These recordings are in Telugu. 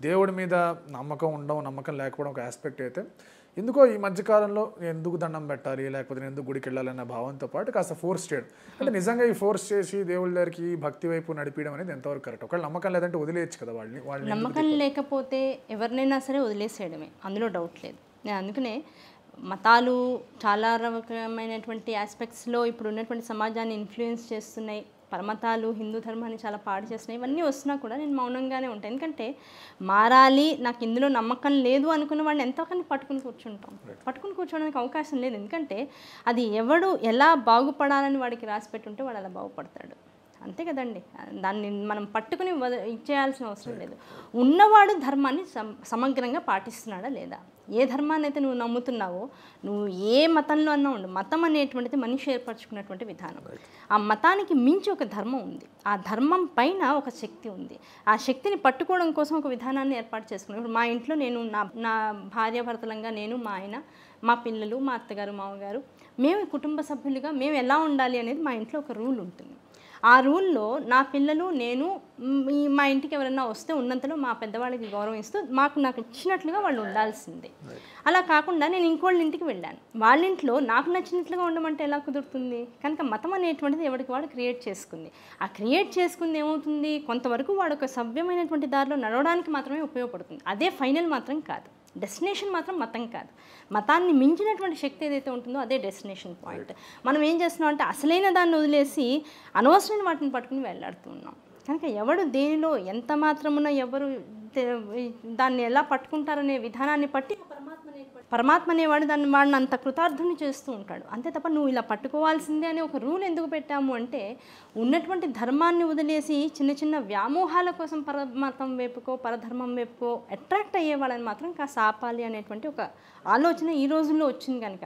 దేవుడి మీద నమ్మకం ఉండడం, నమ్మకం లేకపోవడం ఒక ఆస్పెక్ట్ అయితే, ఎందుకో ఈ మధ్యకాలంలో ఎందుకు దండం పెట్టాలి, లేకపోతే నేను ఎందుకు గుడికి వెళ్ళాలి అన్న భావంతో పాటు కాస్త ఫోర్స్ చేయడం. అంటే నిజంగా ఈ ఫోర్స్ చేసి దేవుళ్ళ దగ్గరికి భక్తి వైపు నడిపించడం అనేది ఎంతవరకు కరెక్ట్? ఒకవేళ నమ్మకం లేదంటే వదిలేయచ్చు కదా వాళ్ళని. నమ్మకం లేకపోతే ఎవరినైనా సరే వదిలేసేయడమే, అందులో డౌట్ లేదు. నేను అందుకనే మతాలు చాలా రకమైనటువంటి ఆస్పెక్ట్స్లో ఇప్పుడు ఉన్నటువంటి సమాజాన్ని ఇన్ఫ్లుయెన్స్ చేస్తున్నాయి. పరమతాలు హిందూ ధర్మాన్ని చాలా పాడు చేస్తున్నాయి. ఇవన్నీ వస్తున్నా కూడా నేను మౌనంగానే ఉంటాను. ఎందుకంటే మారాలి, నాకు ఇందులో నమ్మకం లేదు అనుకున్న వాడిని ఎంతకని పట్టుకుని కూర్చోవడానికి అవకాశం లేదు. ఎందుకంటే అది ఎవడు ఎలా బాగుపడాలని వాడికి రాసి పెట్టుంటే వాడు అలా బాగుపడతాడు. అంతే కదండి. దాన్ని మనం పట్టుకుని ఇచ్చేయాల్సిన అవసరం లేదు. ఉన్నవాడు ధర్మాన్ని సమగ్రంగా పాటిస్తున్నాడా లేదా? ఏ ధర్మాన్ని అయితే నువ్వు నమ్ముతున్నావో, నువ్వు ఏ మతంలో అన్నా ఉండు, మతం అనేటువంటిది మనిషి ఏర్పరచుకున్నటువంటి విధానం. ఆ మతానికి మించి ఒక ధర్మం ఉంది, ఆ ధర్మం పైన ఒక శక్తి ఉంది. ఆ శక్తిని పట్టుకోవడం కోసం ఒక విధానాన్ని ఏర్పాటు చేసుకున్నాను. ఇప్పుడు మా ఇంట్లో నేను నా భార్యాభర్తలంగా నేను, మా ఆయన, మా పిల్లలు, మా అత్తగారు, మామగారు, మేము కుటుంబ సభ్యులుగా మేము ఎలా ఉండాలి అనేది మా ఇంట్లో ఒక రూల్ ఉంటుంది. ఆ రూల్లో నా పిల్లలు, నేను, మా ఇంటికి ఎవరైనా వస్తే ఉన్నంతలో మా పెద్దవాళ్ళకి గౌరవిస్తూ నాకు ఇచ్చినట్లుగా వాళ్ళు ఉండాల్సిందే. అలా కాకుండా నేను ఇంకోళ్ళ ఇంటికి వెళ్ళాను, వాళ్ళ ఇంట్లో నాకు నచ్చినట్లుగా ఉండమంటే ఎలా కుదురుతుంది? కనుక మతం అనేటువంటిది ఎవరికి వాడు క్రియేట్ చేసుకుంది. ఆ క్రియేట్ చేసుకుంది ఏమవుతుంది, కొంతవరకు వాడు ఒక సవ్యమైనటువంటి దారిలో నడవడానికి మాత్రమే ఉపయోగపడుతుంది. అదే ఫైనల్ మాత్రం కాదు. డెస్టినేషన్ మాత్రం మతం కాదు. మతాన్ని మించినటువంటి శక్తి ఏదైతే ఉంటుందో అదే డెస్టినేషన్ పాయింట్. మనం ఏం చేస్తున్నాం అంటే అసలైన దాన్ని వదిలేసి అనవసరమైన వాటిని పట్టుకుని వెళ్ళాడుతూ ఉన్నాం. కనుక ఎవడు దేనిలో ఎంత మాత్రమున ఎవరు దాన్ని ఎలా పట్టుకుంటారనే విధానాన్ని బట్టి పరమాత్మ అనేవాడు వాడిని అంత కృతార్థుని చేస్తూ ఉంటాడు. అంతే తప్ప నువ్వు ఇలా పట్టుకోవాల్సిందే అనే ఒక రూల్ ఎందుకు పెట్టాము అంటే, ఉన్నటువంటి ధర్మాన్ని వదిలేసి చిన్న చిన్న వ్యామోహాల కోసం పరమతం వైపుకో పరధర్మం వైపుకో అట్రాక్ట్ అయ్యే వాళ్ళని మాత్రం కాస్త ఆపాలి అనేటువంటి ఒక ఆలోచన ఈ రోజుల్లో వచ్చింది. కనుక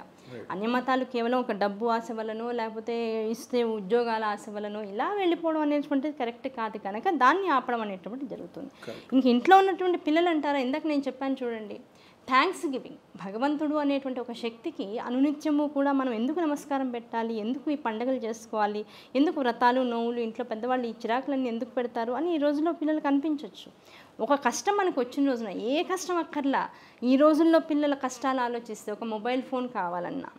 అన్యమతాలు కేవలం ఒక డబ్బు ఆశ వలనో, లేకపోతే ఇస్తే ఉద్యోగాల ఆశ వలనో ఇలా వెళ్ళిపోవడం అనేటువంటిది కరెక్ట్ కాదు. కనుక దాన్ని ఆపడం అనేటువంటిది జరుగుతుంది. ఇంక ఇంట్లో ఉన్నటువంటి పిల్లలు అంటారా, ఇందాక నేను చెప్పాను చూడండి, థ్యాంక్స్ గివింగ్, భగవంతుడు అనేటువంటి ఒక శక్తికి అనునిత్యము కూడా మనం ఎందుకు నమస్కారం పెట్టాలి, ఎందుకు ఈ పండుగలు చేసుకోవాలి, ఎందుకు వ్రతాలు నోవులు, ఇంట్లో పెద్దవాళ్ళు ఈ చిరాకులన్నీ ఎందుకు పెడతారు అని ఈ రోజుల్లో పిల్లలకు అనిపించవచ్చు. ఒక కష్టం మనకు వచ్చిన రోజున, ఏ కష్టం అక్కర్లా, ఈ రోజుల్లో పిల్లల కష్టాలు ఆలోచిస్తే ఒక మొబైల్ ఫోన్ కావాలన్నా,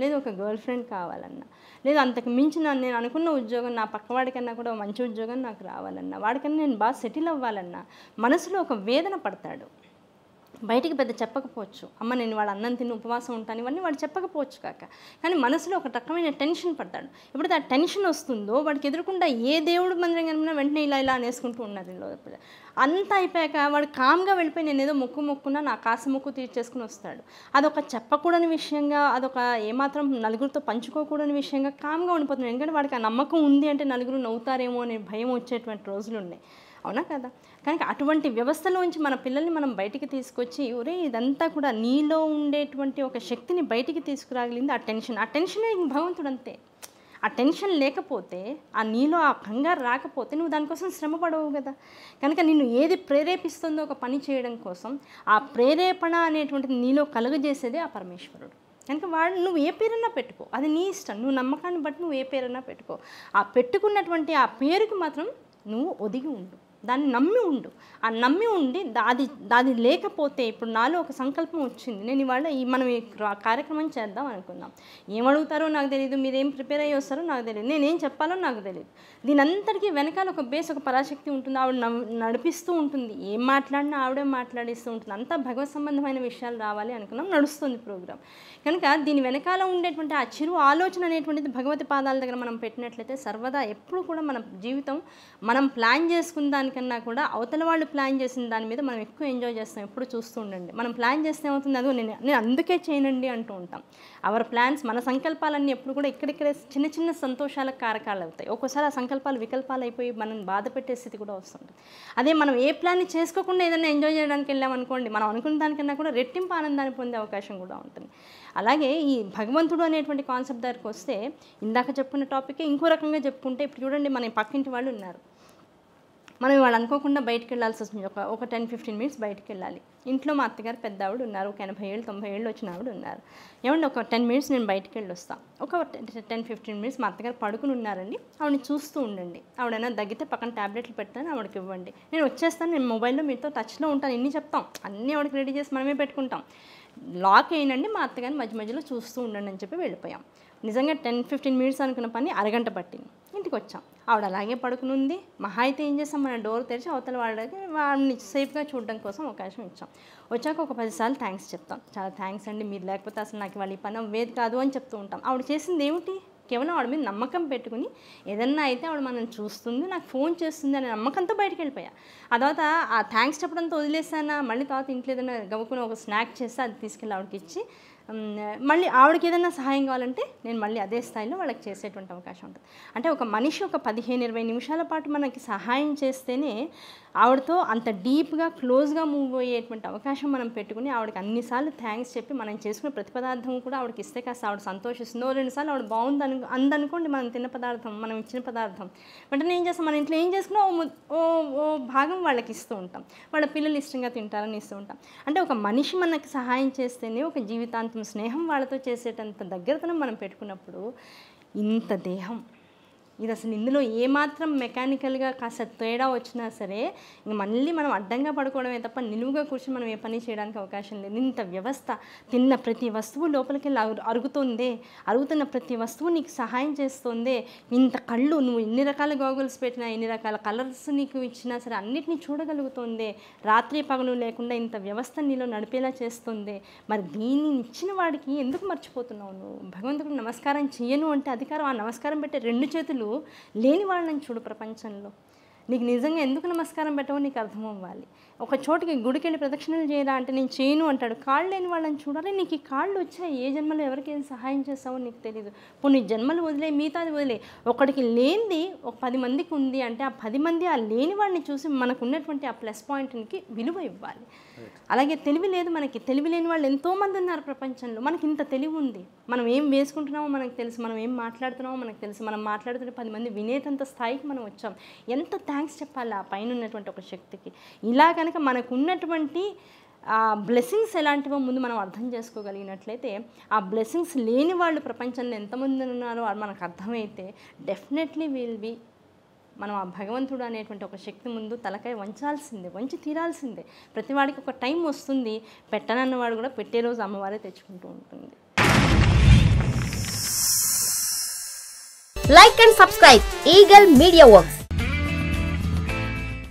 లేదు ఒక గర్ల్ ఫ్రెండ్ కావాలన్నా, లేదు అంతకు మించిన నేను అనుకున్న ఉద్యోగం నా పక్కవాడికన్నా కూడా మంచి ఉద్యోగం నాకు రావాలన్నా, వాడికన్నా నేను బాగా సెటిల్ అవ్వాలన్నా మనసులో ఒక వేదన పడతాడు. బయటికి పెద్ద చెప్పకపోవచ్చు, అమ్మ నేను వాడు అన్నం తిని ఉపవాసం ఉంటాను ఇవన్నీ వాడు చెప్పకపోవచ్చు కాక, కానీ మనసులో ఒక రకమైన టెన్షన్ పడతాడు. ఎప్పుడైతే ఆ టెన్షన్ వస్తుందో వాడికి ఎదురకుండా ఏ దేవుడు మందిరం కనిపినా వెంటనే ఇలా అనేసుకుంటూ ఉన్నారు లోపల. అంతా అయిపోయాక వాడు కామ్గా వెళ్ళిపోయి నేను ఏదో మొక్కున్నా నా కాసు మొక్కు తీర్చేసుకుని వస్తాడు. అదొక చెప్పకూడని విషయంగా, అదొక ఏమాత్రం నలుగురితో పంచుకోకూడని విషయంగా కామ్గా ఉండిపోతున్నాడు. ఎందుకంటే వాడికి ఆ నమ్మకం ఉంది అంటే నలుగురు నవ్వుతారేమో అనే భయం వచ్చేటువంటి రోజులు ఉన్నాయి. అవునా కదా? కనుక అటువంటి వ్యవస్థలోంచి మన పిల్లల్ని మనం బయటికి తీసుకొచ్చి, ఒరే ఇదంతా కూడా నీలో ఉండేటువంటి ఒక శక్తిని బయటికి తీసుకురాగలిగింది ఆ టెన్షన్. ఆ టెన్షనే భగవంతుడు అంతే. ఆ టెన్షన్ లేకపోతే, ఆ నీలో ఆ కంగారు రాకపోతే నువ్వు దానికోసం శ్రమ పడవు కదా. కనుక నిన్ను ఏది ప్రేరేపిస్తుందో ఒక పని చేయడం కోసం, ఆ ప్రేరేపణ అనేటువంటిది నీలో కలుగజేసేదే ఆ పరమేశ్వరుడు. కనుక వాడు నువ్వు ఏ పేరన్నా పెట్టుకో, అది నీ ఇష్టం. నువ్వు నమ్మకాన్ని బట్టి నువ్వు ఏ పేరన్నా పెట్టుకో. ఆ పెట్టుకున్నటువంటి ఆ పేరుకి మాత్రం నువ్వు ఒదిగి ఉండు, దాన్ని నమ్మి ఉండు. ఆ నమ్మి ఉండి అది లేకపోతే, ఇప్పుడు నాలో ఒక సంకల్పం వచ్చింది, నేను ఇవాళ మనం ఈ కార్యక్రమం చేద్దాం అనుకుందాం, ఏమడుగుతారో నాకు తెలియదు, మీరేం ప్రిపేర్ అయ్యి వస్తారో నాకు తెలియదు, నేనేం చెప్పాలో నాకు తెలియదు. దీని అంతటికీ వెనకాల ఒక బేస్, ఒక పరాశక్తి ఉంటుంది, ఆవిడ నడిపిస్తూ ఉంటుంది. ఏం మాట్లాడినా ఆవిడే మాట్లాడిస్తూ ఉంటుంది. అంతా భగవత్ సంబంధమైన విషయాలు రావాలి అనుకున్నాం, నడుస్తుంది ప్రోగ్రాం. కనుక దీని వెనకాల ఉండేటువంటి ఆ చిరు ఆలోచన అనేటువంటిది భగవతి పాదాల దగ్గర మనం పెట్టినట్లయితే సర్వదా ఎప్పుడు కూడా మన జీవితం మనం ప్లాన్ చేసుకున్న దానికన్నా కూడా అవతల వాళ్ళు ప్లాన్ చేసిన దాని మీద మనం ఎక్కువ ఎంజాయ్ చేస్తాం. ఎప్పుడు చూస్తూ ఉండండి, మనం ప్లాన్ చేస్తే ఏమవుతుంది, అదో నేను అందుకే చేయనండి అంటూ ఉంటాం. అవర్ ప్లాన్స్, మన సంకల్పాలన్నీ ఎప్పుడు కూడా ఇక్కడిక్కడే చిన్న చిన్న సంతోషాలకు కారకాలు అవుతాయి. ఒక్కోసారి ఆ సంకల్పాలు వికల్పాలు అయిపోయి మనం బాధ పెట్టే స్థితి కూడా వస్తుంది. అదే మనం ఏ ప్లాన్ని చేసుకోకుండా ఏదైనా ఎంజాయ్ చేయడానికి వెళ్ళామనుకోండి, మనం అనుకున్న దానికన్నా కూడా రెట్టింపు ఆనందాన్ని పొందే అవకాశం కూడా ఉంటుంది. అలాగే ఈ భగవంతుడు అనేటువంటి కాన్సెప్ట్ దగ్గరికి వస్తే, ఇందాక చెప్పుకున్న టాపిక్ ఇంకో రకంగా చెప్పుకుంటే, ఇప్పుడు చూడండి మన పక్కింటి వాళ్ళు ఉన్నారు, మనం వాళ్ళు అనుకోకుండా బయటకు వెళ్ళాల్సి వస్తుంది. ఒక 10-15 మినిట్స్ బయటకు వెళ్ళాలి. ఇంట్లో మా అత్తగారు పెద్ద ఆవిడ ఉన్నారు, ఒక 80 ఏళ్ళు 90 ఏళ్ళు వచ్చిన ఆవిడ ఉన్నారు. ఏమంటే ఒక 10 మినిట్స్ నేను బయటకు వెళ్ళి వస్తాను. ఒక 10-15 మినిట్స్ మా అత్తగారు పడుకుని ఉన్నారండి, ఆవిడని చూస్తూ ఉండండి. ఆవిడైనా దగ్గితే పక్కన ట్యాబ్లెట్లు పెడతాను, ఆవిడకి ఇవ్వండి. నేను వచ్చేస్తాను, నేను మొబైల్లో మీతో టచ్లో ఉంటాను, ఇన్ని చెప్తాం, అన్నీ ఆవిడకి రెడీ చేసి మనమే పెట్టుకుంటాం. లాక్ అయ్యండి, మా అత్తగారిని మధ్య మధ్యలో చూస్తూ ఉండండి అని చెప్పి వెళ్ళిపోయాం. నిజంగా 10-15 మినిట్స్ అనుకున్న పని అరగంట పట్టింది. ఇంటికి వచ్చాం, ఆవిడ అలాగే పడుకుని ఉంది. మహా అయితే ఏం చేస్తాం, మన డోర్ తెరిచి అవతల వాళ్ళని సేఫ్గా చూడడం కోసం అవకాశం ఇచ్చాం. వచ్చాక ఒక 10 సార్లు థ్యాంక్స్ చెప్తాం. చాలా థ్యాంక్స్ అండి, మీరు లేకపోతే అసలు నాకు వాళ్ళ ఈ పని అవ్వేది కాదు అని చెప్తూ ఉంటాం. ఆవిడ చేసింది ఏమిటి, కేవలం ఆవిడ మీద నమ్మకం పెట్టుకుని ఏదన్నా అయితే ఆవిడ మనల్ని చూస్తుంది, నాకు ఫోన్ చేస్తుంది అనే నమ్మకంతో బయటకు వెళ్ళిపోయా. ఆ తర్వాత ఆ థ్యాంక్స్ చెప్పడంతో వదిలేసానా, మళ్ళీ తర్వాత ఇంట్లో ఏదైనా గవ్వుకుని ఒక స్నాక్ చేస్తే అది తీసుకెళ్ళి ఆవిడకి ఇచ్చి మళ్ళీ ఆవిడకి ఏదైనా సహాయం కావాలంటే నేను మళ్ళీ అదే స్థాయిలో వాళ్ళకి చేసేటువంటి అవకాశం ఉంటుంది. అంటే ఒక మనిషి ఒక 15-20 నిమిషాల పాటు మనకి సహాయం చేస్తేనే ఆవిడతో అంత డీప్గా క్లోజ్గా మూవ్ అయ్యేటువంటి అవకాశం మనం పెట్టుకుని ఆవిడకి అన్నిసార్లు థ్యాంక్స్ చెప్పి మనం చేసుకునే ప్రతి పదార్థం కూడా ఆవిడకి ఇస్తే కాస్త ఆవిడ సంతోషిస్తుందో, 2 సార్లు ఆవిడ బాగుంది అందనుకోండి, మనం తిన్న పదార్థం, మనం ఇచ్చిన పదార్థం వెంటనే ఏం చేస్తాం, మన ఇంట్లో ఏం చేసుకున్నా ఓ భాగం వాళ్ళకి ఇస్తూ ఉంటాం. వాళ్ళ పిల్లలు ఇష్టంగా తింటారని ఇస్తూ ఉంటాం. అంటే ఒక మనిషి మనకి సహాయం చేస్తేనే ఒక జీవితాంతం స్నేహం వాళ్ళతో చేసేటంత దగ్గరతనం మనం పెట్టుకున్నప్పుడు ఇంత దేహం ఇది అసలు ఇందులో ఏమాత్రం మెకానికల్గా కాస్త తేడా వచ్చినా సరే ఇంక మళ్ళీ మనం అడ్డంగా పడుకోవడమే తప్ప నిలువుగా కూర్చొని మనం ఏ పని చేయడానికి అవకాశం లేదు. ఇంత వ్యవస్థ, తిన్న ప్రతి వస్తువు లోపలికి వెళ్ళి అరుగుతుందే, అరుగుతున్న ప్రతి వస్తువు నీకు సహాయం చేస్తుందే, ఇంత కళ్ళు నువ్వు ఎన్ని రకాల గోగుల్స్ పెట్టినా, ఎన్ని రకాల కలర్స్ నీకు ఇచ్చినా సరే అన్నిటినీ చూడగలుగుతుందే, రాత్రి పగలు లేకుండా ఇంత వ్యవస్థ నీలో నడిపేలా చేస్తుంది. మరి దీన్ని ఇచ్చిన వాడికి ఎందుకు మర్చిపోతున్నావు నువ్వు? భగవంతుడికి నమస్కారం చేయను అంటే అధికారం, ఆ నమస్కారం పెట్టే 2 చేతులు లేని వాళ్ళని చూడు ప్రపంచంలో. నీకు నిజంగా ఎందుకు నమస్కారం పెట్టవో నీకు అర్థం అవ్వాలి. ఒక చోటికి గుడికి వెళ్ళి ప్రదక్షిణలు చేయరా అంటే నేను చేయను అంటాడు. కాళ్ళు లేని వాళ్ళని చూడాలి. నీకు ఈ కాళ్ళు వచ్చాయి, ఏ జన్మలో ఎవరికి ఏం సహాయం చేస్తావో నీకు తెలియదు. పోనీ జన్మలు వదిలే, మిగతాది వదిలే, ఒకడికి లేనిది ఒక 10 మందికి ఉంది అంటే ఆ 10 మంది ఆ లేని వాడిని చూసి మనకు ఉన్నటువంటి ఆ ప్లస్ పాయింట్కి విలువ ఇవ్వాలి. అలాగే తెలివి లేదు మనకి, తెలివి లేని వాళ్ళు ఎంతోమంది ఉన్నారు ప్రపంచంలో. మనకి ఇంత తెలివి ఉంది, మనం ఏం వేసుకుంటున్నామో మనకు తెలుసు, మనం ఏం మాట్లాడుతున్నామో మనకు తెలుసు, మనం మాట్లాడుతుంటే 10 మంది వినేటంత స్థాయికి మనం వచ్చాం. ఎంత థ్యాంక్స్ చెప్పాలి ఆ పైన ఉన్నటువంటి ఒక శక్తికి. ఇలా కనుక మనకు ఉన్నటువంటి ఆ బ్లెస్సింగ్స్ ఎలాంటివో ముందు మనం అర్థం చేసుకోగలిగినట్లయితే ఆ బ్లెస్సింగ్స్ లేని వాళ్ళు ప్రపంచంలో ఎంతమంది ఉన్నారో మనకు అర్థమైతే డెఫినెట్లీ విల్ బీ మనం ఆ భగవంతుడు అనేటువంటి ఒక శక్తి ముందు తలకాయ వంచాల్సిందే, వంచి తీరాల్సిందే. ప్రతివాడికి ఒక టైం వస్తుంది, పెట్టనన్నవాడు కూడా పెట్టే రోజు అమ్మవారే తెచ్చుకుంటూ ఉంటుంది. Like and subscribe Eagle Media Works.